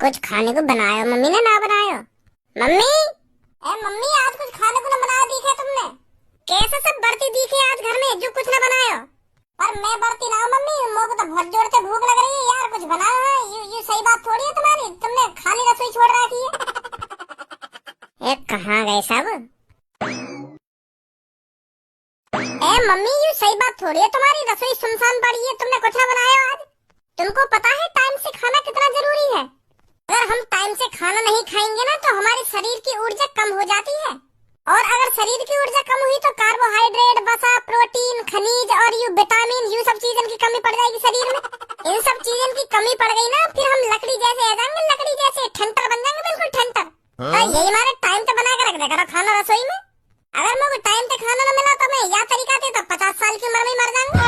कुछ खाने को बनायो मम्मी ने ना बनायो। मम्मी मम्मी आज कुछ खाने को ना बनाया दिखे तुमने? कैसे सब बढ़ती दिखे आज घर में जो कुछ ना बनायो। पर मैं बढ़ती ना हूँ मम्मी, मुझे तो बहुत जोर से भूख लग रही है यार, कुछ बनाओ है। ये सही बात थोड़ी है तुम्हारी, तुमने खाली रसोई छोड़ रखी है। कहाँ गए सब? मम्मी ये सही बात थोड़ी है तुम्हारी, रसोई सुनसान पड़ी है, तुमने कुछ ना बनाया आज। तुमको पता है टाइम से खाना कितना जरूरी है? अगर हम टाइम से खाना नहीं खाएंगे ना तो हमारे शरीर की ऊर्जा कम हो जाती है, और अगर शरीर की ऊर्जा कम हुई तो कार्बोहाइड्रेट, वसा, प्रोटीन, खनिज और यू विटामिन, यू सब चीजों की कमी पड़ जाएगी शरीर में। इन सब चीजों की कमी पड़ गई ना फिर हम लकड़ी जैसे आ जाएंगे, लकड़ी जैसे ठंटर बन जाएंगे, बिल्कुल ठंटर। तो यही हमारे टाइम पे बना के रख दे करो खाना रसोई में। अगर मुझे टाइम पे खाना न मिला तो मैं यह तरीका थे तो 50 साल की उम्र में मर जाऊंगा।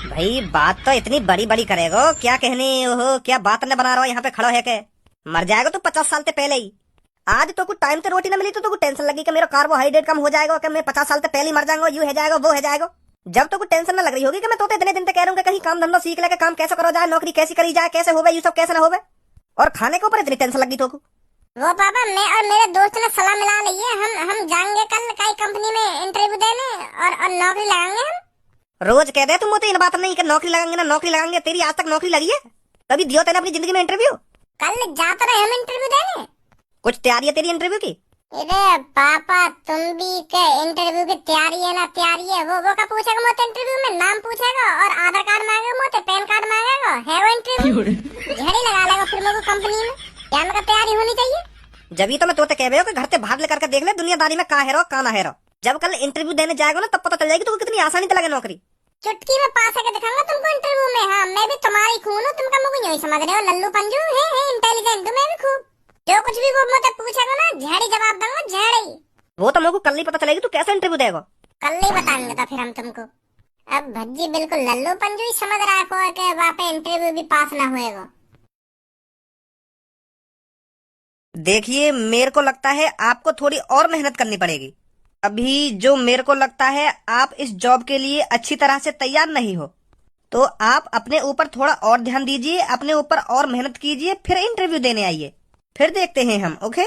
भाई बात तो इतनी बड़ी बड़ी करेगो, क्या कहने हो, क्या बात न बना रहा हो यहाँ पे खड़ो है के? मर जाएगा तू 50 साल से पहले ही। आज तो कुछ टाइम से रोटी न मिली तो कुछ टेंशन लगी कि मेरा कार्बोहाइड्रेट कम हो जाएगा, कि मैं 50 साल से पहले ही मर जाऊंगा, यू है जाएगा वो है जाएगा। जब तो कुछ टेंशन न लग रही होगी कि मैं तो इतने दिन तक कह रहा हूँ कहीं काम धंधा सीख ले, काम कैसे करो जाए, नौकरी कैसी करी जाए, कैसे होवे, यू सब कैसे न होवे, और खाने के ऊपर इतनी टेंशन लगी तो वो पापा मैं और मेरे दोस्त ने सलाह मिला ली है, हम जाएंगे कल कई कंपनी में इंटरव्यू देने और नौकरी लगाएंगे हम। रोज कह दे तुम तो इन बात नहीं कि नौकरी लगाएंगे ना नौकरी लगाएंगे, तेरी आज तक नौकरी लगी है? कभी दियो तेने अपनी जिंदगी में इंटरव्यू? कल जाते रहे हम इंटरव्यू देने। कुछ तैयारी है तेरी इंटरव्यू की? अरे पापा तुम भी के इंटरव्यू की तैयारी है ना तैयारी है, वो का पूछेगा मुझे इंटरव्यू में, नाम पूछेगा और आधार कार्ड मांगेगा मुझे, पैन कार्ड मांगेगा, है वो इंटरव्यू झड़ी लगा लेगा फिर मेरे को कंपनी में। क्या मेरा तैयारी होनी चाहिए? जब तो मैं तोते कह रहे हो कि घर से बाहर लेकर के देख ले दुनियादारी में कहाँ है रो कहाँ ना है रो। जब कल इंटरव्यू देने जाएगा ना तब पता चल जाएगी तो कितनी आसानी से लगे नौकरी। चुटकी में पास आके दिखाऊंगा तुमको इंटरव्यू में। हाँ मैं भी तुम्हारी खून हूँ, तुमका मुझे यही समझ रहे हो, लल्लू पंजू है इंटेलिजेंट मैं भी खूब। जो कुछ भी वो मुझे पूछेगा ना झड़ी जवाब दूंगा, झड़ी। वो तो मुझे कल ही पता चलेगी तू कैसे इंटरव्यू देगा। कल ही बताएंगे तो फिर हम तुमको। अब भज्जी बिल्कुल लल्लू पंजू ही समझ रखो है कि वहाँ पे इंटरव्यू भी पास ना होएगा। देखिए मेरे को लगता है आपको थोड़ी और मेहनत करनी पड़ेगी। अभी जो मेरे को लगता है आप इस जॉब के लिए अच्छी तरह से तैयार नहीं हो, तो आप अपने ऊपर थोड़ा और ध्यान दीजिए, अपने ऊपर और मेहनत कीजिए, फिर इंटरव्यू देने आइए, फिर देखते हैं हम। ओके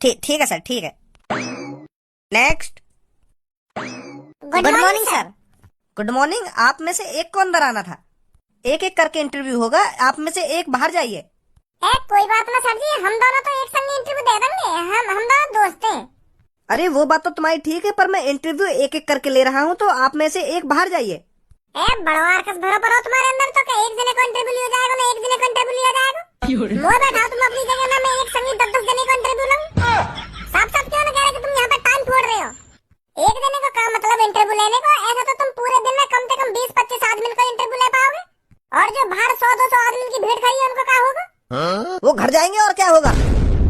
ठीक है सर, ठीक है। Next. Good morning sir. Good morning. आप में से एक को अंदर आना था, एक एक करके इंटरव्यू होगा, आप में से एक बाहर जाइए। कोई बात ना सर जी, हम दोनों तो एक संग इंटरव्यू दे देंगे, हम दोनों दोस्त हैं। अरे वो बात तो तुम्हारी ठीक है, पर मैं इंटरव्यू एक एक करके ले रहा हूँ, तो आप में से एक बाहर जाइए। बड़वार कस भरो पड़ो तुम्हारे अंदर तो क्या एक जने को इंटरव्यू लिया जाएगा ना, एक जने को इंटरव्यू लिया जाएगा। मोह बैठा तुम अपनी जगह ना, मैं एक संग 10 जने को इंटरव्यू लूं। साफ साफ क्यों ना कह रहे कि तुम यहाँ पे टाइम छोड़ रहे हो? एक जने को काम मतलब इंटरव्यू लेने को, ऐसा तो तुम पूरे दिन में कम से कम 20-25 आदमी को इंटरव्यू ले पाओगे, और जो बाहर 100-200 आदमी की भीड़ खड़ी है उनको क्या होगा? वो घर जाएंगे और क्या होगा।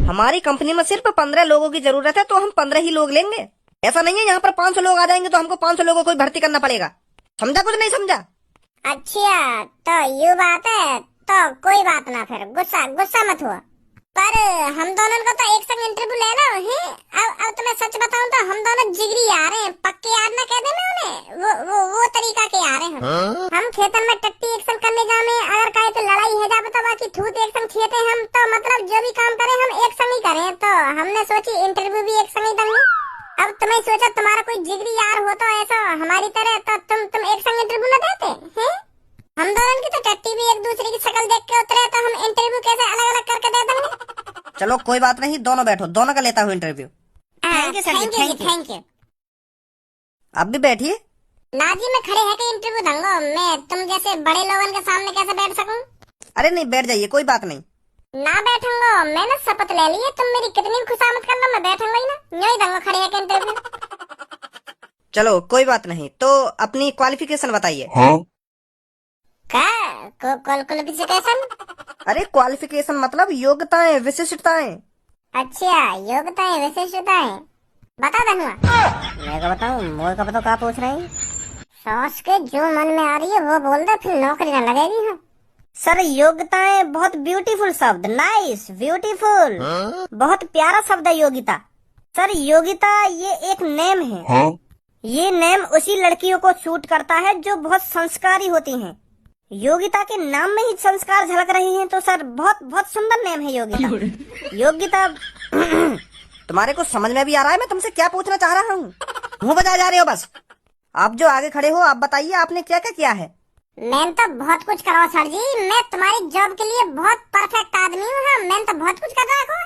हमारी कंपनी में सिर्फ 15 लोगों की जरूरत है, तो हम 15 ही लोग लेंगे। ऐसा नहीं है यहाँ पर 500 लोग आ जाएंगे तो हमको 500 लोगों को भर्ती करना पड़ेगा। समझा कुछ नहीं समझा? अच्छा तो ये बात है, तो कोई बात ना, फिर गुस्सा मत हुआ। पर हम दोनों को तो एक संग इंटरव्यू लेना है। अब तुम्हें सच बताऊं तो हम दोनों जिगरी यार हैं, पक्के यार ना कह दे मैं उन्हें, वो तरीका के यार हैं हम खेतन में टट्टी एक संग करने जामे, अगर कहे तो लड़ाई है जा बता, बाकी थूत एक संग खेते हम, तो मतलब जो भी काम करें हम एक संग ही करें। तो हमने सोची इंटरव्यू भी एक संग ही देंगे। अब तुम्हें सोचा तुम्हारा कोई जिगरी यार हो तो ऐसा हमारी तरह, तो तुम एक संग इंटरव्यू न देते हैं? हम दोनों की तो टट्टी भी एक दूसरे की शक्ल देख के उतरे, तो हम इंटरव्यू कैसे अलग अलग करके दे देंगे? चलो कोई बात नहीं, दोनों बैठो, दोनों का लेता हूँ interview. Thank you thank you. अब भी बैठिए। ना जी मैं खड़े है के इंटरव्यू दूंगा, मैं तुम जैसे बड़े लोगों के सामने कैसे बैठ सकूं? अरे नहीं बैठ जाइए, कोई बात नहीं। ना बैठूंगा, मैंने शपथ ले ली है, तुम मेरी कितनी खुशामद करना, मैं बैठूंगा ही ना, यही दूंगा खड़े है के इंटरव्यू। चलो कोई बात नहीं, तो अपनी क्वालिफिकेशन बताइए। क्वालिफिकेशन? अरे क्वालिफिकेशन मतलब योग्यताएं, विशिष्टताएं। अच्छा योग्यताएं विशिष्टताएं, बता धनुआ। मैं क्या बताऊं, मोर का बताओ क्या पूछ रहे हैं? सोच के जो मन में आ रही है वो बोल दे, फिर नौकरी न लगेगी। हाँ सर योग्यताएं बहुत ब्यूटीफुल शब्द, नाइस ब्यूटीफुल, बहुत प्यारा शब्द है योग्यता। सर योग्यता ये एक नेम है। ये नेम उसी लड़कियों को सूट करता है जो बहुत संस्कारी होती हैं। योग्यता के नाम में ही संस्कार झलक रहे हैं तो सर बहुत बहुत सुंदर नेम है योग्यता। योग्यता तुम्हारे को समझ में भी आ रहा है मैं तुमसे क्या पूछना चाह रहा हूँ? मुंह बजा जा रहे हो बस। आप जो आगे खड़े हो आप बताइए आपने क्या क्या किया है? मैंने तो बहुत कुछ करा सर जी, मैं तुम्हारी जॉब के लिए बहुत परफेक्ट आदमी हूँ। हाँ, मैंने तो बहुत कुछ कर रखा।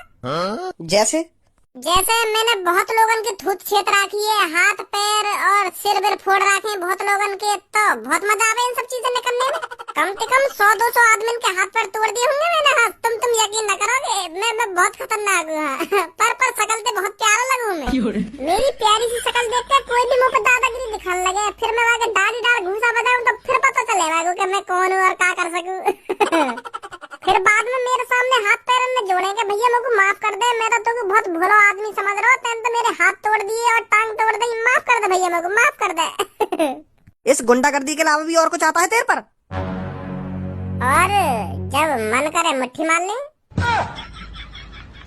जैसे मैंने बहुत लोगन के थूत छेद रखी है, हाथ पैर और सिर बिर फोड़ रखे हैं बहुत लोगन के, तो बहुत मजा आवे इन सब चीजें करने में। कम से कम 100-200 आदमी के हाथ पैर तोड़ दिए होंगे मैंने। हाँ, तुम यकीन न करोगे, मैं बहुत खतरनाक हूँ। हाँ, पर शकल से बहुत प्यारा लगूं मैं। मेरी प्यारी सी शकल देख कर कोई भी मुँह पर दादागिरी दिखाने लगे, फिर मैं वहाँ डाली डाल घूसा बजाऊं तो फिर पता चलेगा कि मैं कौन हूँ और क्या कर सकूं। फिर बाद में मेरे सामने हाथ पैर में जोड़ेंगे, भैया मेरे को माफ कर दे, मैं तो तुमको बहुत भोला आदमी समझ रहा हूँ, तेन तो मेरे हाथ तोड़ दिए और टांग तोड़ दी, माफ कर दे भैया, मेरे को माफ कर दे। इस गुंडागर्दी के अलावा भी और कुछ आता है तेरे पर? और जब मन करे मुट्ठी मार ले।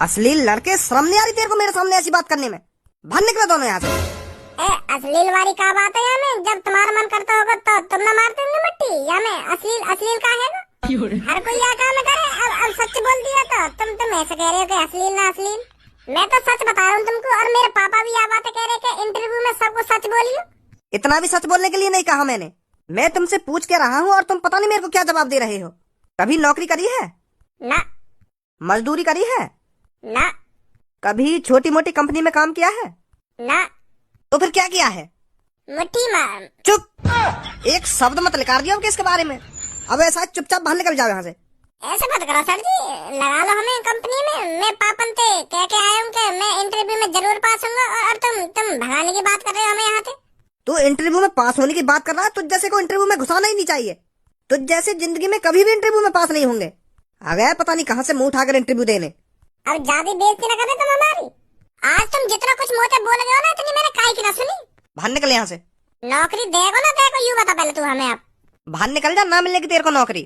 अश्लील लड़के, शर्म नहीं आ रही तेरे को मेरे सामने ऐसी बात करने में? बाहर निकलो दोनों यहाँ से। अश्लील वाली क्या बात है? में जब तुम्हारा मन करता होगा तो तुम ना मारते होंगे मुट्ठी, या में अश्लील का है? हर कोई यह काम करे। अब सच बोल दिया तो तुम ऐसे कह रहे हो कि अश्लील ना अश्लील। मैं तो सच बता रहा हूँ तुमको, और मेरे पापा भी यह बातें कह रहे कि इंटरव्यू में सबको सच बोलियो। इतना भी सच बोलने के लिए नहीं कहा मैंने। मैं तुमसे पूछ के रहा हूँ और तुम पता नहीं मेरे को क्या जवाब दे रहे हो। कभी नौकरी करी है? ना। मजदूरी करी है? ना। कभी छोटी मोटी कंपनी में काम किया है? ना। तो फिर क्या किया है? मुट्ठी मार। चुप, एक शब्द मत निकाल दिया इसके बारे में। अब ऐसा चुपचाप बाहर निकल जाओ यहाँ से। ऐसे मत करो सर जी, लगा लो हमें कंपनी में। मैं पापन थे कह के आया हूँ कि मैं इंटरव्यू में जरूर पास होऊंगा, और तुम भगाने की बात कर रहे हो हमें यहाँ से। तू इंटरव्यू में पास होने की बात कर रहा है? तुझ जैसे को इंटरव्यू में घुसाना ही नहीं चाहिए। तुझ जैसे जिंदगी में कभी भी इंटरव्यू में पास नहीं होंगे। आ गया पता नहीं कहाँ से मुंह उठाकर इंटरव्यू देने। अब ज्यादा बेइज्जती न करे तुम हमारी। आज तुम जितना कुछ मुँह से बोल गए हो ना, इतनी मैंने काहे की ना सुनी। बाहर निकल यहाँ से। नौकरी देगा ना देखो, यूँ बता पहले तू हमें। अब बाहर निकल जा, ना मिलने की तेरे को नौकरी।